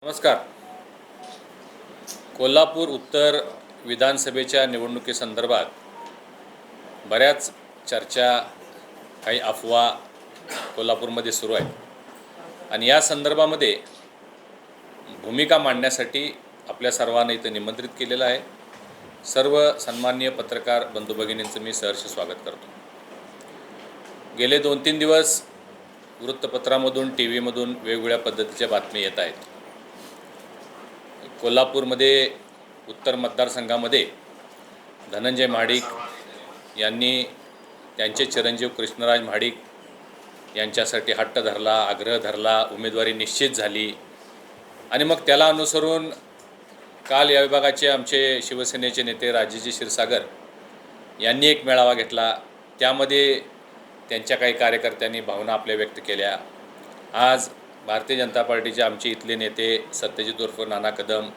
नमस्कार. कोल्हापूर उत्तर विधानसभेच्या निवडणुकीसंदर्भात बऱ्याच चर्चा, काही अफवा कोल्हापूरमध्ये सुरू आहेत आणि या संदर्भामध्ये भूमिका मांडण्यासाठी आपल्या सर्वांना इथं निमंत्रित केलेलं आहे. सर्व सन्माननीय पत्रकार बंधू भगिनींचं मी सहर्ष स्वागत करतो. गेले 2-3 दिवस वृत्तपत्रामधून, टी व्हीमधून वेगवेगळ्या पद्धतीच्या बातम्या येत आहेत. कोल्हापूरमध्ये उत्तर मतदारसंघामध्ये धनंजय महाडिक यांनी त्यांचे चिरंजीव कृष्णराज महाडिक यांच्यासाठी हट्ट धरला, आग्रह धरला, उमेदवारी निश्चित झाली आणि मग त्याला अनुसरून काल या विभागाचे आमचे शिवसेनेचे नेते राजेजी क्षीरसागर यांनी एक मेळावा घेतला. त्यामध्ये त्यांच्या काही कार्यकर्त्यांनी भावना आपल्या व्यक्त केल्या. आज भारतीय जनता पार्टीचे आमचे इथले नेते सत्यजित उर्फ नाना कदम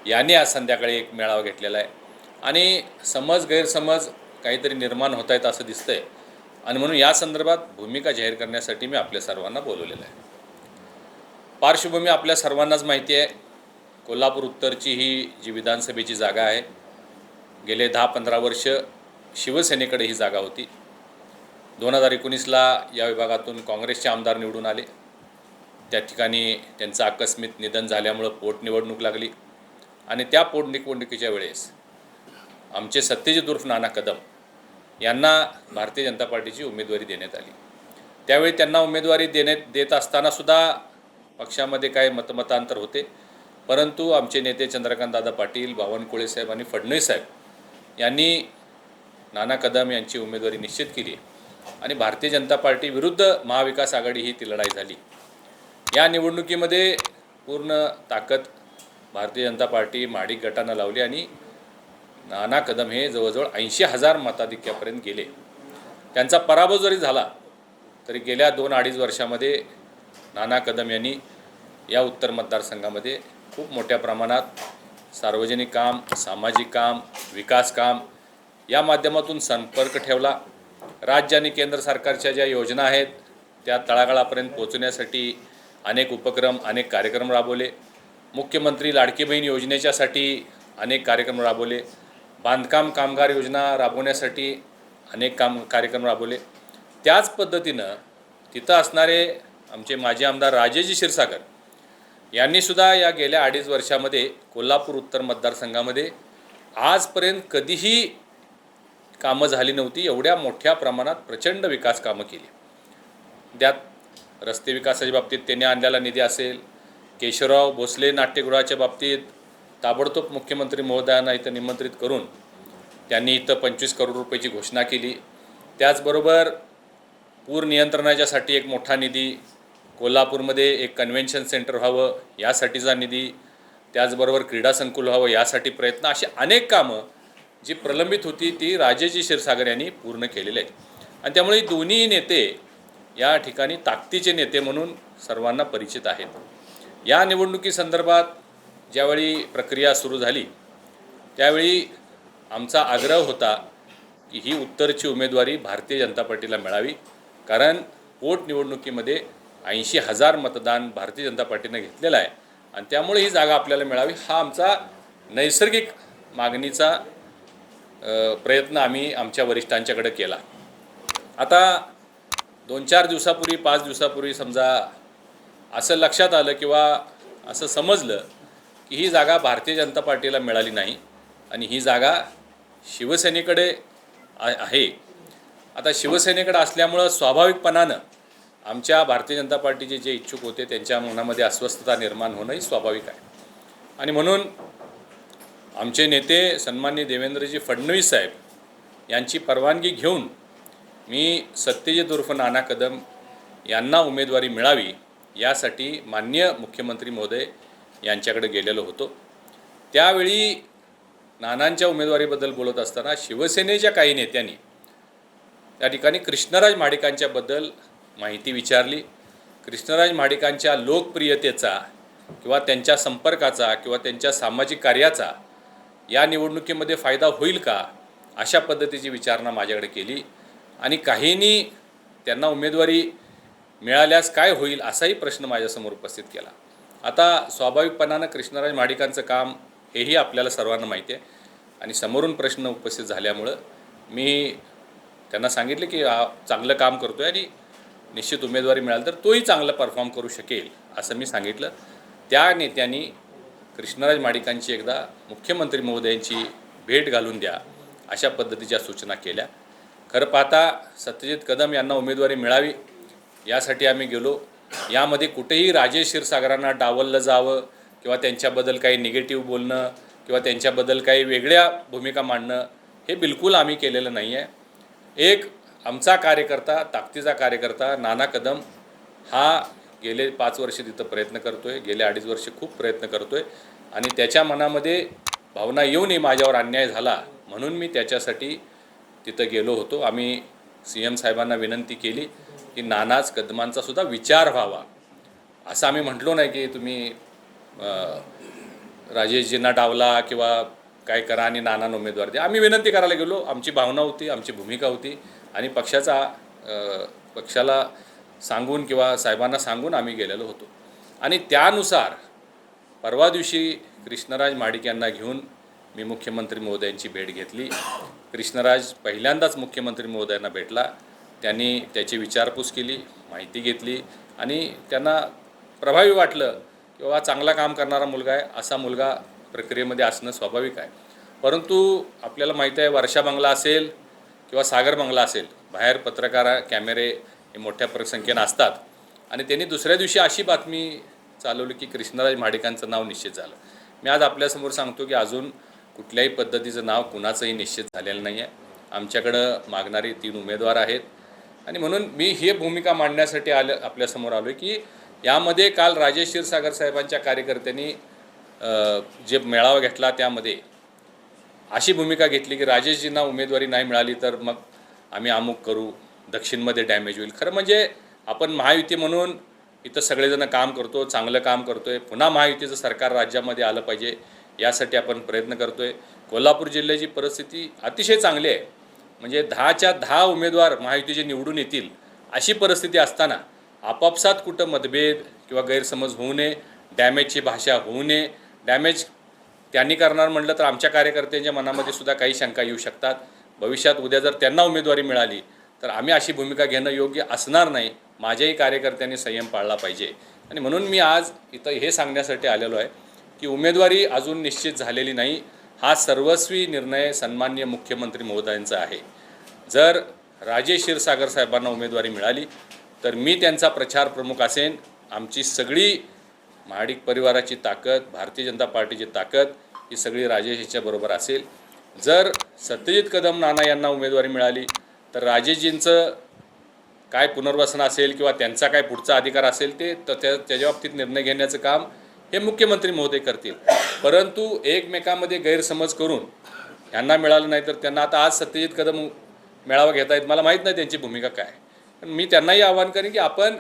यांनी आज संध्याकाळी एक मेळावा घेतलेला आहे आणि गैरसमज काहीतरी निर्माण होत आहेत असं दिसतंय आणि म्हणून या संदर्भात भूमिका जाहीर करण्यासाठी मी आपल्या सर्वांना बोलवलेलं आहे. पार्श्वभूमी आपल्या सर्वांनाच माहिती आहे. कोल्हापूर उत्तरची ही जी विधानसभेची जागा आहे, गेले 10-15 वर्ष शिवसेनेकडे ही जागा होती. 2019ला या विभागातून काँग्रेसचे आमदार निवडून आले. त्या ठिकाणी त्यांचं आकस्मिक निधन झाल्यामुळं पोटनिवडणूक लागली आणि त्या पोटनिवडणुकीच्या वेळेस आमचे सत्यजित उर्फ नाना कदम यांना भारतीय जनता पार्टीची उमेदवारी देण्यात आली. त्यावेळी त्यांना उमेदवारी देत असतानासुद्धा पक्षामध्ये काही मतमतांतर होते, परंतु आमचे नेते चंद्रकांतदादा पाटील, बावनकुळे साहेब आणि फडणवीस साहेब यांनी नाना कदम यांची उमेदवारी निश्चित केली आणि भारतीय जनता पार्टी विरुद्ध महाविकास आघाडी ही ती लढाई झाली. या निवडणुकीमध्ये पूर्ण ताकद भारतीय जनता पार्टी महाडिक गटानं लावली आणि नाना कदम हे जवळजवळ 80,000 मताधिक्यापर्यंत गेले. त्यांचा पराभव जरी झाला तरी गेल्या 2-2.5 वर्षामध्ये नाना कदम यांनी या उत्तर मतदारसंघामध्ये खूप मोठ्या प्रमाणात सार्वजनिक काम, सामाजिक काम, विकास काम या माध्यमातून संपर्क ठेवला. राज्य आणि केंद्र सरकारच्या ज्या योजना आहेत त्या तळागाळापर्यंत पोहोचण्यासाठी अनेक उपक्रम, अनेक कार्यक्रम राबवले. मुख्यमंत्री लाडकी बहीण योजनेच्यासाठी अनेक कार्यक्रम राबवले. बांधकाम कामगार योजना राबवण्यासाठी अनेक कार्यक्रम राबवले. त्याच पद्धतीनं तिथं असणारे आमचे माजी आमदार राजेजी क्षीरसागर यांनीसुद्धा या गेल्या 2.5 वर्षामध्ये कोल्हापूर उत्तर मतदारसंघामध्ये आजपर्यंत कधीही कामं झाली नव्हती. एवढ्या मोठ्या प्रमाणात प्रचंड विकास कामं केली. त्यात रस्ते विकासाच्या बाबतीत त्यांनी आणलेला निधी असेल, केशवराव भोसले नाट्यगृहाच्या बाबतीत ताबडतोब मुख्यमंत्री महोदयांना इथं निमंत्रित करून त्यांनी इथं 25 करोड रुपयाची घोषणा केली. त्याचबरोबर पूर नियंत्रणाच्यासाठी एक मोठा निधी, कोल्हापूरमध्ये एक कन्व्हेन्शन सेंटर व्हावं यासाठीचा निधी, त्याचबरोबर क्रीडा संकुल व्हावं यासाठी प्रयत्न, अशी अनेक कामं जी प्रलंबित होती ती राजेजी क्षीरसागर यांनी पूर्ण केलेले आहेत. आणि त्यामुळे दोन्ही नेते या ठिकाणी ताकदीचे नेते म्हणून सर्वांना परिचित आहेत. या निवडणुकीसंदर्भात ज्यावेळी प्रक्रिया सुरू झाली त्यावेळी आमचा आग्रह होता की ही उत्तरची उमेदवारी भारतीय जनता पार्टीला मिळावी, कारण पोटनिवडणुकीमध्ये 80,000 मतदान भारतीय जनता पार्टीनं घेतलेलं आहे आणि त्यामुळे ही जागा आपल्याला मिळावी हा आमचा नैसर्गिक मागणीचा प्रयत्न आम्ही आमच्या वरिष्ठांच्याकडे केला. आता 2-4 दिवसापूर्वी, 5 दिवसापूर्वी समजा असं लक्षात आलं किंवा असं समजलं की ही जागा भारतीय जनता पार्टीला मिळाली नाही आणि ही जागा शिवसेनेकडे आहे. आता शिवसेनेकडे असल्यामुळं स्वाभाविकपणानं आमच्या भारतीय जनता पार्टीचे जे इच्छुक होते त्यांच्या मनामध्ये अस्वस्थता निर्माण होणंही स्वाभाविक आहे. आणि म्हणून आमचे नेते सन्माननीय देवेंद्रजी फडणवीस साहेब यांची परवानगी घेऊन मी सत्यजित उर्फ नाना कदम यांना उमेदवारी मिळावी यासाठी माननीय मुख्यमंत्री महोदय यांच्याकडे गेलेलो होतो. त्यावेळी नानांच्या उमेदवारीबद्दल बोलत असताना शिवसेनेच्या काही नेत्यांनी त्या ठिकाणी कृष्णराज महाडिकांच्याबद्दल माहिती विचारली. कृष्णराज महाडिकांच्या लोकप्रियतेचा किंवा त्यांच्या संपर्काचा किंवा त्यांच्या सामाजिक कार्याचा या निवडणुकीमध्ये फायदा होईल का, अशा पद्धतीची विचारणा माझ्याकडे केली आणि काहींनी त्यांना उमेदवारी मिळाल्यास काय होईल असाही प्रश्न माझ्यासमोर उपस्थित केला. आता स्वाभाविकपणानं कृष्णराज महाडिकांचं काम हेही आपल्याला सर्वांना माहिती आहे आणि समोरून प्रश्न उपस्थित झाल्यामुळं मी त्यांना सांगितले की चांगलं काम करतो आहे आणि निश्चित उमेदवारी मिळाली तर तोही चांगलं परफॉर्म करू शकेल असं मी सांगितलं. त्या नेत्यांनी कृष्णराज महाडिकांची एकदा मुख्यमंत्री महोदयांची भेट घालून द्या अशा पद्धतीच्या सूचना केल्या. खरं पाहता सत्यजित कदम यांना उमेदवारी मिळावी यासाठी आम्ही गेलो. यामध्ये कुठेही राजेश क्षीरसागरांना डावललं जावं किंवा त्यांच्याबद्दल काही निगेटिव्ह बोलणं किंवा त्यांच्याबद्दल काही वेगळ्या भूमिका मांडणं हे बिलकुल आम्ही केलेलं नाही आहे. एक आमचा कार्यकर्ता, ताकदीचा कार्यकर्ता नाना कदम हा गेले 5 वर्ष तिथं प्रयत्न करतो आहे, गेले 2.5 वर्ष खूप प्रयत्न करतो आहे आणि त्याच्या मनामध्ये भावना येऊनही माझ्यावर अन्याय झाला म्हणून मी त्याच्यासाठी तिथं गेलो होतो. आम्ही CM साहेबांना विनंती केली की नानाच कदमांचा सुद्धा विचार व्हावा. असं आम्ही म्हटलो नाही की तुम्ही राजेशजींना डावला किंवा काय करा आणि नानांना उमेदवार द्या. आम्ही विनंती करायला गेलो. आमची भावना होती, आमची भूमिका होती आणि पक्षाला सांगून किंवा साहेबांना सांगून आम्ही गेलेलो होतो. आणि त्यानुसार परवा दिवशी कृष्णराज महाडिक यांना घेऊन मी मुख्यमंत्री महोदयांची भेट घेतली. कृष्णराज पहिल्यांदाच मुख्यमंत्री महोदयांना भेटला. त्यांनी त्याची विचारपूस केली, माहिती घेतली आणि त्यांना प्रभावी वाटलं की बाबा चांगला काम करणारा मुलगा आहे, असा मुलगा प्रक्रियेमध्ये असणं स्वाभाविक आहे. परंतु आपल्याला माहीत आहे वर्षा बंगला असेल किंवा सागर बंगला असेल, बाहेर पत्रकार कॅमेरे हे मोठ्या संख्येनं असतात आणि त्यांनी दुसऱ्या दिवशी अशी बातमी चालवली की कृष्णराज महाडिकांचं नाव निश्चित झालं. मी आज आपल्यासमोर सांगतो की अजून कुठल्याही पद्धतीचं नाव कुणाचंही निश्चित झालेलं नाही आहे. आमच्याकडं मागणारे 3 उमेदवार आहेत आणि म्हणून मी ही भूमिका मांडण्यासाठी आपल्यासमोर आलो की यामध्ये काल राजेश क्षीरसागर साहेबांच्या कार्यकर्त्यांनी जे मेळावा घेतला त्यामध्ये अशी भूमिका घेतली की राजेशजींना उमेदवारी नाही मिळाली तर मग आम्ही अमुक करू, दक्षिणमध्ये डॅमेज होईल. खरं म्हणजे आपण महायुती म्हणून इथं सगळेजण काम करतो, चांगलं काम करतो आहे. पुन्हा महायुतीचं सरकार राज्यामध्ये आलं पाहिजे यासाठी आपण प्रयत्न करतो आहे. कोल्हापूर जिल्ह्याची परिस्थिती अतिशय चांगली आहे. म्हणजे 10च्या 10 उमेदवार महायुतीचे निवडून येतील अशी परिस्थिती असताना आपापसात कुठं मतभेद किंवा गैरसमज होऊ नये, डॅमेजची भाषा होऊ नये. डॅमेज त्यांनी करणार म्हटलं तर आमच्या कार्यकर्त्यांच्या मनामध्ये सुद्धा काही शंका येऊ शकतात. भविष्यात उद्या जर त्यांना उमेदवारी मिळाली तर आम्ही अशी भूमिका घेणं योग्य असणार नाही. माझ्याही कार्यकर्त्यांनी संयम पाळला पाहिजे आणि म्हणून मी आज इथं हे सांगण्यासाठी आलेलो आहे की उमेदवारी अजून निश्चित झालेली नाही. हा सर्वस्वी निर्णय सन्माननीय मुख्यमंत्री महोदयांचा आहे. जर राजेश क्षीरसागर साहेबांना उमेदवारी मिळाली तर मी त्यांचा प्रचार प्रमुख असेन. आमची सगळी महाडिक परिवाराची ताकद, भारतीय जनता पार्टीची ताकद ही सगळी राजेशच्या बरोबर असेल. जर सत्यजित कदम नाना यांना उमेदवारी मिळाली तर राजेशजींचं काय पुनर्वसन असेल किंवा त्यांचा काय पुढचा अधिकार असेल ते त्याच्या बाबतीत निर्णय घेण्याचं काम हे मुख्यमंत्री महोदय करतील. परंतु एकमेकांमध्ये गैरसमज करून यांना मिळालं नाही तर त्यांना आता आज सत्यजित कदम मेळावा घेता येत, मला माहीत नाही त्यांची भूमिका काय. पण मी त्यांनाही आवाहन करेन की आपण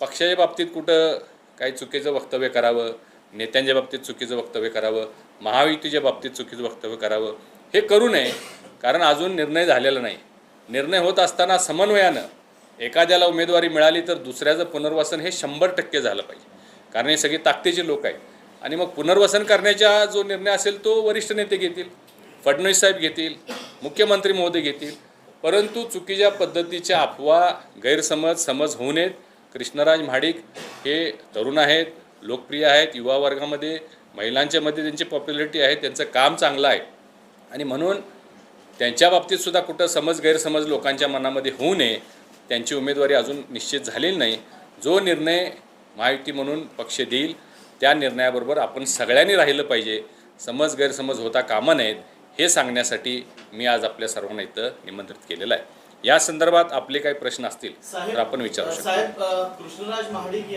पक्षाच्या बाबतीत कुठं काही चुकीचं वक्तव्य करावं, नेत्यांच्या बाबतीत चुकीचं वक्तव्य करावं, महायुतीच्या बाबतीत चुकीचं वक्तव्य करावं हे करू नये. कारण अजून निर्णय झालेला नाही. निर्णय होत असताना समन्वयानं एखाद्याला उमेदवारी मिळाली तर दुसऱ्याचं पुनर्वसन हे 100% झालं पाहिजे. कारण हे सगळे ताकदीचे लोक आहेत आणि मग पुनर्वसन करण्याचा जो निर्णय असेल तो वरिष्ठ नेते घेतील, फडणवीस साहेब घेतील, मुख्यमंत्री महोदय घेतील. परंतु चुकीच्या पद्धतीच्या अफवा, समज होऊ नयेत. कृष्णराज महाडिक हे तरुण आहेत, लोकप्रिय आहेत, युवा वर्गामध्ये, महिलांच्यामध्ये त्यांची पॉप्युलरिटी आहे, त्यांचं काम चांगलं आहे आणि म्हणून त्यांच्या बाबतीत सुद्धा कुठं गैरसमज लोकांच्या मनामध्ये होऊ नये. त्यांची उमेदवारी अजून निश्चित झालेली नाही. जो निर्णय महायुती म्हणून पक्ष देईल त्या निर्णयाबरोबर आपण सगळ्यांनी राहिलं पाहिजे. गैरसमज होता कामा नयेत हे सांगण्यासाठी मी आज आपल्या सर्वांना इथं निमंत्रित केलेलं आहे. या संदर्भात आपले काही प्रश्न असतील तर आपण विचारू शकतो. साहेब, कृष्णराज महाडिक